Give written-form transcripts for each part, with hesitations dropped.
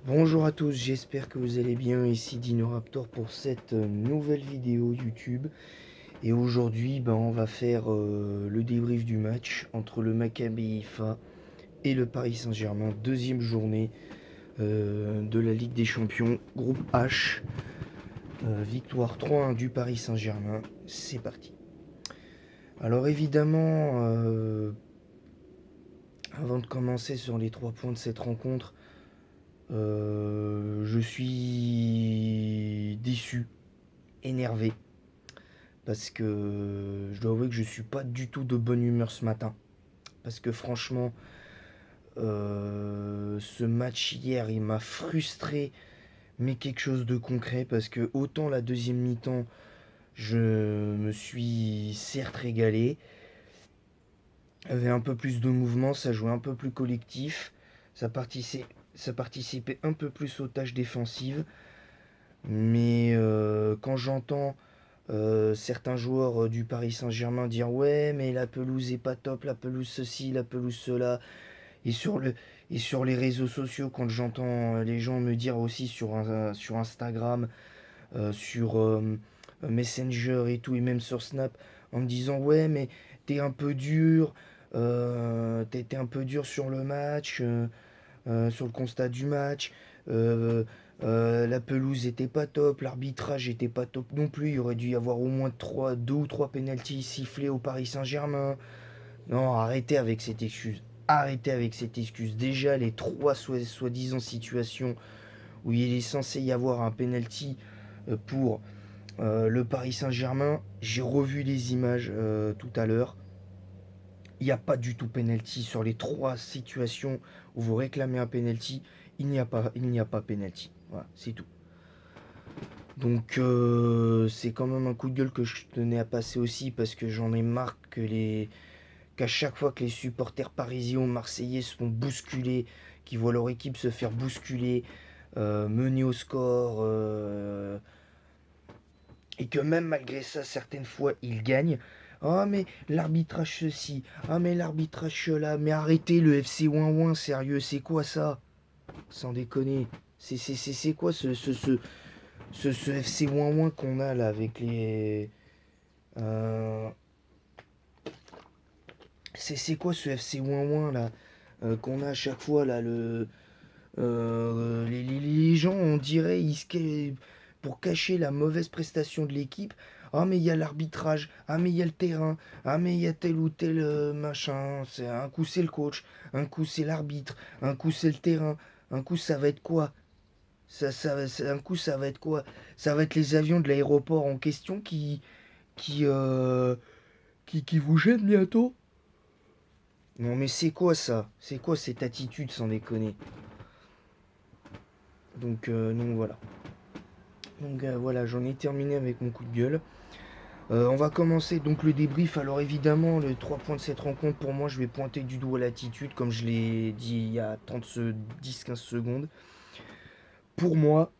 Bonjour à tous, j'espère que vous allez bien, ici DinoRaptor pour cette nouvelle vidéo YouTube. Et aujourd'hui, on va faire le débrief du match entre le Maccabi Haïfa et le Paris Saint-Germain, deuxième journée de la Ligue des Champions, groupe H, victoire 3-1 du Paris Saint-Germain, c'est parti. Alors évidemment, avant de commencer sur les 3 points de cette rencontre, je suis déçu, énervé, parce que je dois avouer que je suis pas du tout de bonne humeur ce matin. Parce que franchement, ce match hier, il m'a frustré, mais quelque chose de concret, parce que autant la deuxième mi-temps, je me suis certes régalé, il y avait un peu plus de mouvement, ça jouait un peu plus collectif, ça participait, ça participait un peu plus aux tâches défensives. Mais quand j'entends certains joueurs du Paris Saint-Germain dire ouais mais la pelouse est pas top, la pelouse ceci, la pelouse cela, et et sur les réseaux sociaux, quand j'entends les gens me dire aussi sur Instagram, sur Messenger et tout, et même sur Snap, en me disant ouais mais t'es un peu dur, t'es un peu dur sur le match, sur le constat du match. Euh, la pelouse était pas top, l'arbitrage était pas top non plus. Il aurait dû y avoir au moins 2 ou 3 pénaltys sifflés au Paris Saint-Germain. Non, arrêtez avec cette excuse. Arrêtez avec cette excuse. Déjà, les 3 soi-disant situations où il est censé y avoir un penalty pour le Paris Saint-Germain, j'ai revu les images tout à l'heure. Il n'y a pas du tout penalty sur les 3 situations où vous réclamez un penalty. Il n'y a pas penalty. Voilà, c'est tout. Donc c'est quand même un coup de gueule que je tenais à passer aussi, parce que j'en ai marre qu'à chaque fois que les supporters parisiens ou marseillais se font bousculer, qui voient leur équipe se faire bousculer, mener au score, et que même malgré ça, certaines fois, ils gagnent. Ah mais l'arbitrage ceci, ah mais l'arbitrage cela, mais arrêtez le FC Ouin Ouin, sérieux, c'est quoi ça? Sans déconner. C'est quoi ce FC Ouin Ouin qu'on a là avec les... euh, c'est quoi ce FC Ouin Ouin là qu'on a à chaque fois là les gens, on dirait, pour cacher la mauvaise prestation de l'équipe. Ah mais il y a l'arbitrage, ah mais il y a le terrain, ah mais il y a tel ou tel machin. Un coup c'est le coach, un coup c'est l'arbitre, un coup c'est le terrain, un coup ça va être quoi? Un coup ça va être quoi? Ça va être les avions de l'aéroport en question qui, euh, qui vous gênent bientôt? Non mais c'est quoi ça? C'est quoi cette attitude, sans déconner? Donc voilà. Donc voilà, j'en ai terminé avec mon coup de gueule. On va commencer donc le débrief. Alors évidemment, les 3 points de cette rencontre, pour moi, je vais pointer du doigt l'attitude, comme je l'ai dit il y a 10-15 secondes. Pour moi,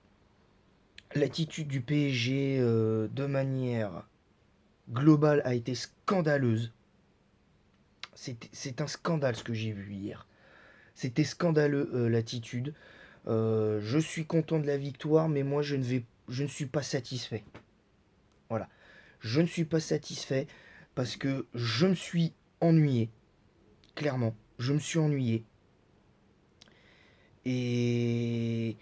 l'attitude du PSG, de manière globale, a été scandaleuse. C'est un scandale ce que j'ai vu hier. C'était scandaleux, l'attitude. Je suis content de la victoire, mais moi je ne suis pas satisfait. Voilà. Je ne suis pas satisfait parce que je me suis ennuyé. Clairement, je me suis ennuyé. Et,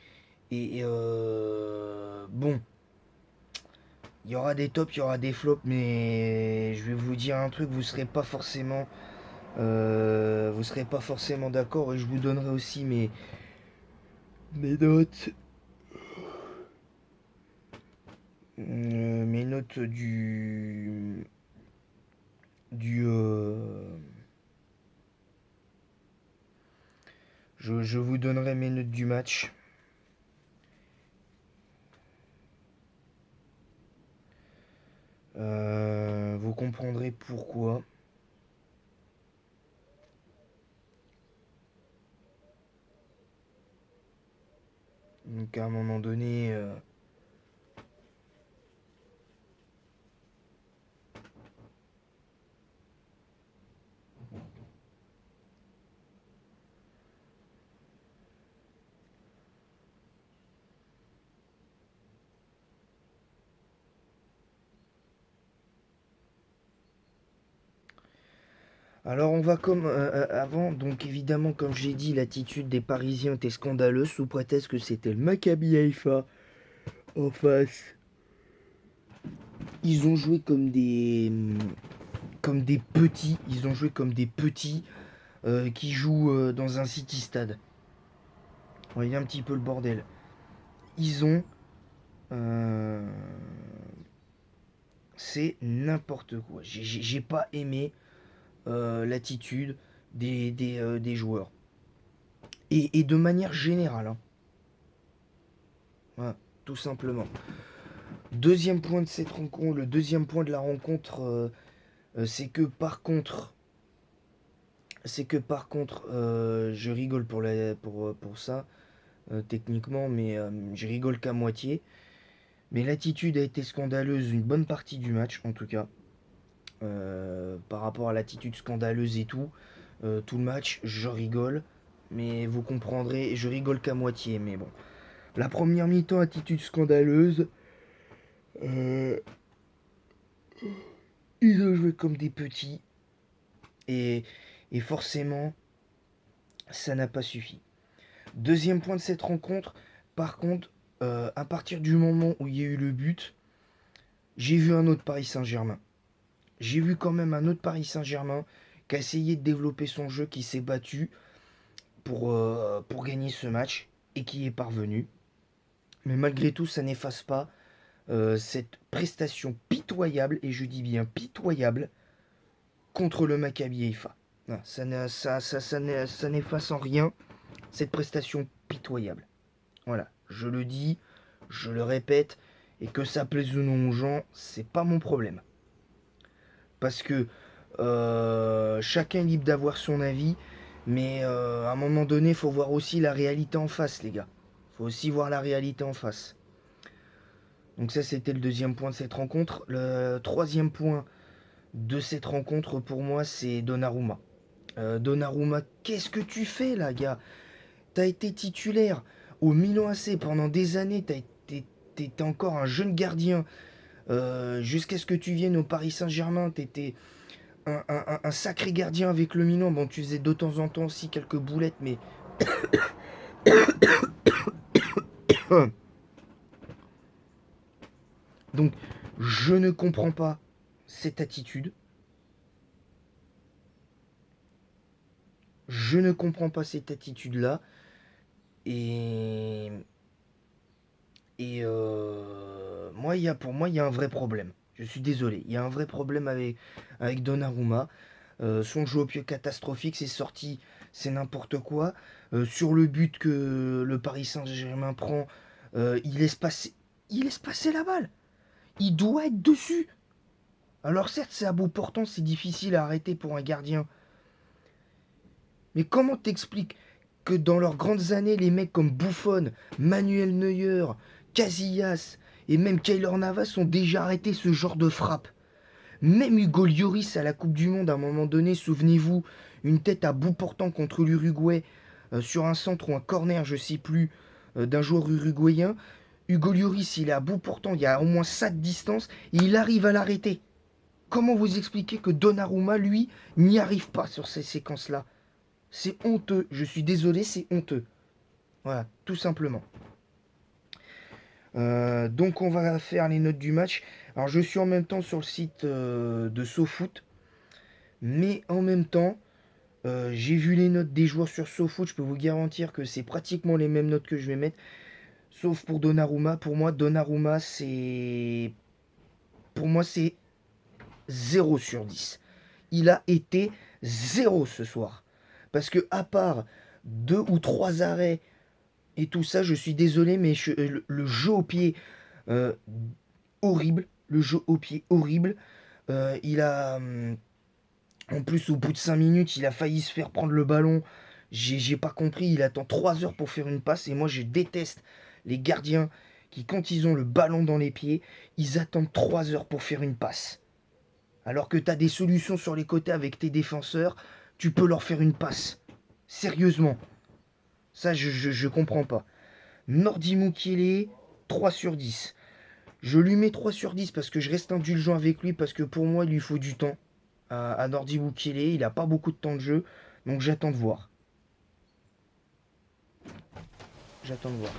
bon, il y aura des tops, il y aura des flops, mais je vais vous dire un truc, vous serez pas forcément d'accord, et je vous donnerai aussi mes notes, mes notes du je vous donnerai mes notes du match. Vous comprendrez pourquoi. Donc à un moment donné, Alors on va comme avant, donc évidemment comme j'ai dit, l'attitude des Parisiens était scandaleuse sous prétexte que c'était le Maccabi Haïfa en face. Ils ont joué comme des petits, ils ont joué comme des petits qui jouent dans un city stade. Vous voyez un petit peu le bordel. Ils ont euh, c'est n'importe quoi. J'ai pas aimé l'attitude des joueurs. Et de manière générale, hein. Voilà, tout simplement. Deuxième point de cette rencontre, le deuxième point de la rencontre, c'est que par contre, je rigole pour ça, techniquement, mais je rigole qu'à moitié. Mais l'attitude a été scandaleuse une bonne partie du match, en tout cas. Par rapport à l'attitude scandaleuse et tout le match, je rigole. Mais vous comprendrez, je rigole qu'à moitié, mais bon. La première mi-temps, attitude scandaleuse. Euh, Ils ont joué comme des petits. Et, et forcément, ça n'a pas suffi. Deuxième point de cette rencontre, par contre, à partir du moment où il y a eu le but, j'ai vu un autre Paris Saint-Germain. J'ai vu quand même un autre Paris Saint-Germain qui a essayé de développer son jeu, qui s'est battu pour gagner ce match et qui est parvenu. Mais malgré tout, ça n'efface pas cette prestation pitoyable, et je dis bien pitoyable, contre le Maccabi Haïfa. Non, ça n'efface en rien cette prestation pitoyable. Voilà, je le dis, je le répète, et que ça plaise ou non aux gens, c'est pas mon problème. Parce que chacun est libre d'avoir son avis, mais à un moment donné, il faut voir aussi la réalité en face, les gars. Il faut aussi voir la réalité en face. Donc ça, c'était le deuxième point de cette rencontre. Le troisième point de cette rencontre, pour moi, c'est Donnarumma. Donnarumma, qu'est-ce que tu fais là, gars? T'as été titulaire au Milan AC pendant des années, t'étais encore un jeune gardien. Jusqu'à ce que tu viennes au Paris Saint-Germain, t'étais un sacré gardien avec le Milan. Bon, tu faisais de temps en temps aussi quelques boulettes, mais... Donc, je ne comprends pas cette attitude. Je ne comprends pas cette attitude-là. Et... pour moi, il y a un vrai problème. Je suis désolé. Il y a un vrai problème avec Donnarumma. Son jeu au pied catastrophique, c'est sorti, c'est n'importe quoi. Sur le but que le Paris Saint-Germain prend, il laisse passer la balle. Il doit être dessus. Alors certes, c'est à bout portant, c'est difficile à arrêter pour un gardien. Mais comment t'expliques que dans leurs grandes années, les mecs comme Buffon, Manuel Neuer, Casillas et même Keylor Navas ont déjà arrêté ce genre de frappe? Même Hugo Lloris à la Coupe du Monde, à un moment donné, souvenez-vous, une tête à bout portant contre l'Uruguay sur un centre ou un corner, je sais plus, d'un joueur uruguayen. Hugo Lloris, il est à bout portant, il y a au moins ça de distance, et il arrive à l'arrêter. Comment vous expliquez que Donnarumma, lui, n'y arrive pas sur ces séquences-là? C'est honteux, je suis désolé, c'est honteux. Voilà, tout simplement. Donc on va faire les notes du match. Alors je suis en même temps sur le site de SoFoot, mais en même temps, j'ai vu les notes des joueurs sur SoFoot. Je peux vous garantir que c'est pratiquement les mêmes notes que je vais mettre, sauf pour Donnarumma. Pour moi, c'est 0 sur 10. Il a été 0 ce soir. Parce que à part 2 ou 3 arrêts et tout ça, je suis désolé, mais le jeu au pied euh, horrible. Le jeu au pied horrible. Il a... En plus, au bout de 5 minutes, il a failli se faire prendre le ballon. J'ai pas compris. Il attend 3 heures pour faire une passe. Et moi, je déteste les gardiens qui, quand ils ont le ballon dans les pieds, ils attendent 3 heures pour faire une passe. Alors que tu as des solutions sur les côtés avec tes défenseurs, tu peux leur faire une passe. Sérieusement. Ça, je comprends pas. Nordi Mukiele, 3 sur 10. Je lui mets 3 sur 10 parce que je reste indulgent avec lui, parce que pour moi, il lui faut du temps. à Nordi Bukele. Il n'a pas beaucoup de temps de jeu, donc j'attends de voir. J'attends de voir.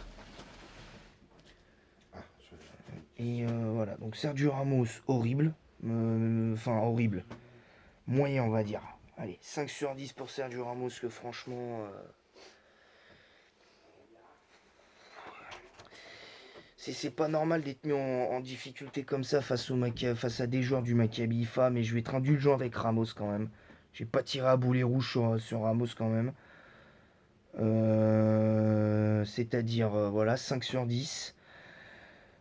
Et voilà, donc Sergio Ramos, horrible. Enfin, horrible. Moyen, on va dire. Allez, 5 sur 10 pour Sergio Ramos, que franchement... c'est pas normal d'être mis en difficulté comme ça face à des joueurs du Maccabi Haifa, mais je vais être indulgent avec Ramos quand même. J'ai pas tiré à boulet rouge sur Ramos quand même. C'est-à-dire, voilà, 5 sur 10.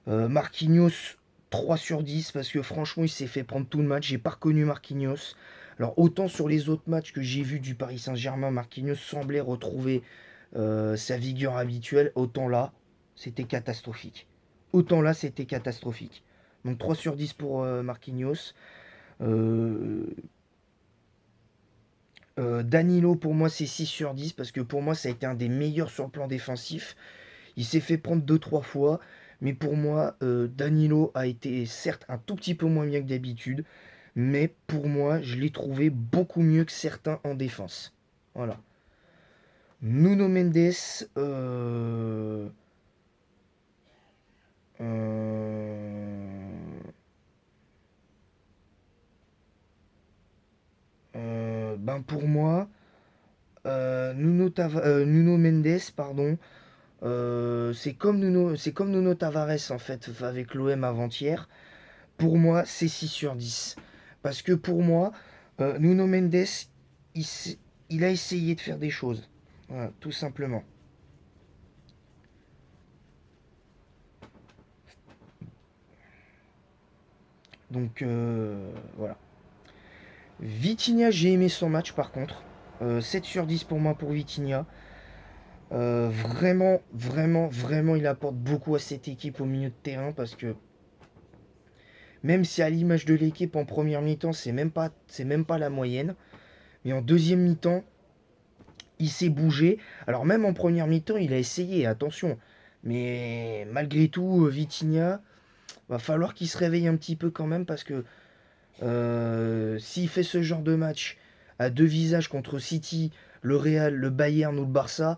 Marquinhos, 3 sur 10, parce que franchement, il s'est fait prendre tout le match. J'ai pas reconnu Marquinhos. Alors, autant sur les autres matchs que j'ai vus du Paris Saint-Germain, Marquinhos semblait retrouver sa vigueur habituelle, autant là, c'était catastrophique. Autant là, c'était catastrophique. Donc 3 sur 10 pour Marquinhos. Euh, Danilo, pour moi, c'est 6 sur 10 parce que pour moi, ça a été un des meilleurs sur le plan défensif. Il s'est fait prendre deux trois fois, mais pour moi, Danilo a été certes un tout petit peu moins bien que d'habitude, mais pour moi, je l'ai trouvé beaucoup mieux que certains en défense. Voilà. Nuno Mendes, euh, ben pour moi, Nuno Mendes, pardon, c'est comme Nuno Tavares en fait avec l'OM avant-hier. Pour moi, c'est 6 sur 10. Parce que pour moi, Nuno Mendes, il, il a essayé de faire des choses. Voilà, tout simplement. Donc voilà. Vitinha, j'ai aimé son match par contre. 7 sur 10 pour moi pour Vitinha. Vraiment, vraiment, vraiment, il apporte beaucoup à cette équipe au milieu de terrain parce que même si à l'image de l'équipe en première mi-temps, c'est même pas la moyenne, mais en deuxième mi-temps, il s'est bougé. Alors même en première mi-temps, il a essayé, attention. Mais malgré tout, Vitinha, va falloir qu'il se réveille un petit peu quand même parce que s'il fait ce genre de match à deux visages contre City, le Real, le Bayern ou le Barça,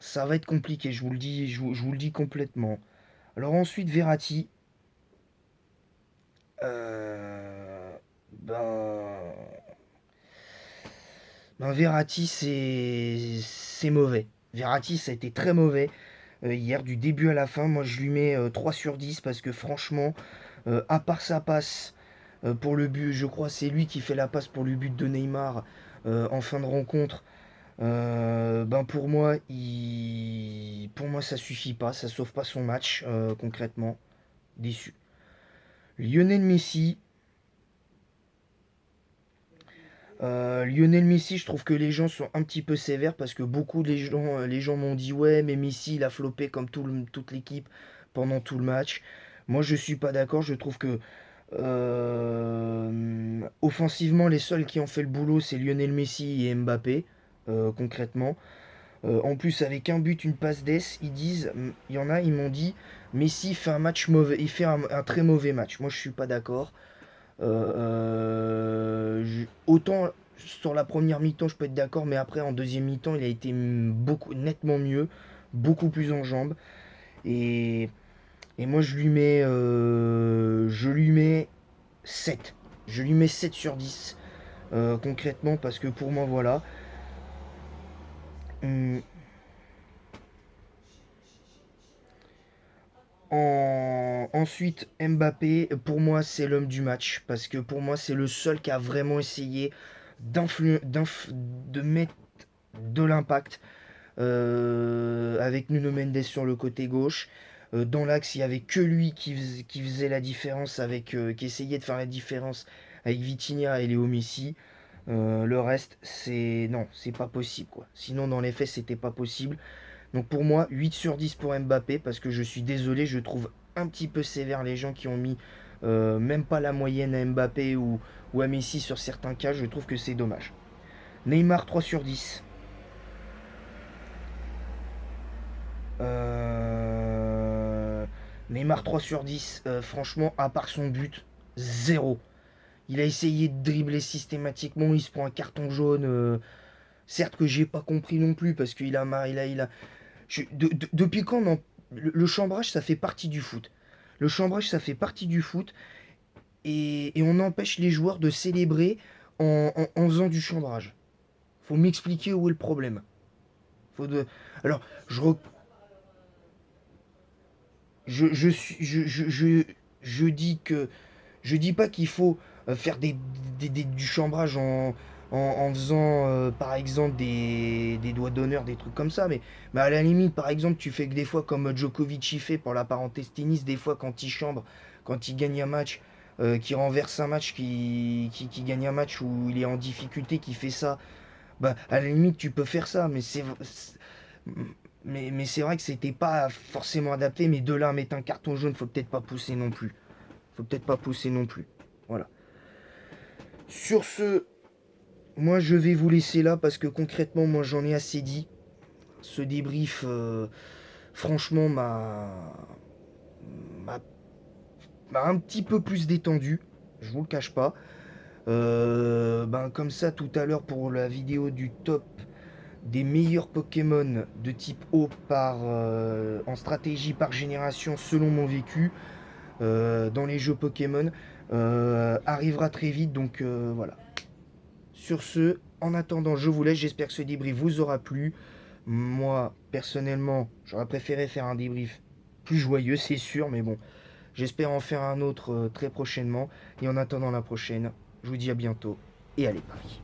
ça va être compliqué, je vous le dis, je vous le dis complètement. Alors ensuite, Verratti. Euh, ben, Verratti, c'est mauvais. Verratti, ça a été très mauvais hier, du début à la fin. Moi, je lui mets 3 sur 10 parce que franchement, à part sa passe pour le but, je crois c'est lui qui fait la passe pour le but de Neymar en fin de rencontre. Ben pour moi, ça suffit pas, ça sauve pas son match concrètement. Déçu. Lionel Messi, Lionel Messi, je trouve que les gens sont un petit peu sévères parce que beaucoup les gens m'ont dit ouais, mais Messi il a floppé comme toute l'équipe pendant tout le match. Moi je suis pas d'accord, je trouve que offensivement les seuls qui ont fait le boulot c'est Lionel Messi et Mbappé concrètement. En plus avec un but, une passe d'ess, il y en a, ils m'ont dit Messi fait un match mauvais, il fait un très mauvais match. Moi je suis pas d'accord. Autant sur la première mi-temps, je peux être d'accord, mais après en deuxième mi-temps, il a été beaucoup nettement mieux, beaucoup plus en jambes. Et, et moi, je lui mets 7. Je lui mets 7 sur 10 concrètement, parce que pour moi, voilà. Hum, Ensuite, Mbappé, pour moi, c'est l'homme du match. Parce que pour moi, c'est le seul qui a vraiment essayé de mettre de l'impact avec Nuno Mendes sur le côté gauche. Dans l'axe, il n'y avait que lui qui faisait la différence, qui essayait de faire la différence avec Vitinha et Léo Messi. Le reste, non, c'est pas possible quoi. Sinon, dans les faits, c'était pas possible. Donc pour moi, 8 sur 10 pour Mbappé parce que je suis désolé, je trouve un petit peu sévère les gens qui ont mis même pas la moyenne à Mbappé ou à Messi sur certains cas. Je trouve que c'est dommage. Neymar 3 sur 10. Euh, Neymar 3 sur 10, franchement, à part son but, zéro. Il a essayé de dribbler systématiquement, il se prend un carton jaune. Certes que j'ai pas compris non plus, parce qu'il a... Depuis quand le chambrage, ça fait partie du foot. Le chambrage, ça fait partie du foot. Et on empêche les joueurs de célébrer en faisant du chambrage. Faut m'expliquer où est le problème. Faut de... Alors, je, suis, je dis que je dis pas qu'il faut faire du chambrage en faisant par exemple des doigts d'honneur, des trucs comme ça, mais à la limite, par exemple, tu fais que des fois comme Djokovic y fait pour la parenthèse tennis, des fois quand il chambre, quand il gagne un match, qui renverse un match, qui gagne un match où il est en difficulté, qui fait ça, bah à la limite tu peux faire ça, mais c'est vrai que c'était pas forcément adapté, mais de là à mettre un carton jaune, faut peut-être pas pousser non plus. Faut peut-être pas pousser non plus. Voilà. Sur ce, moi je vais vous laisser là parce que concrètement, moi j'en ai assez dit. Ce débrief, franchement, m'a un petit peu plus détendu. Je vous le cache pas. Ben comme ça tout à l'heure pour la vidéo du top des meilleurs Pokémon de type eau en stratégie par génération selon mon vécu dans les jeux Pokémon arrivera très vite. Donc voilà. Sur ce, en attendant, je vous laisse. J'espère que ce débrief vous aura plu. Moi, personnellement, j'aurais préféré faire un débrief plus joyeux, c'est sûr, mais bon, j'espère en faire un autre très prochainement. Et en attendant la prochaine, je vous dis à bientôt et allez Paris.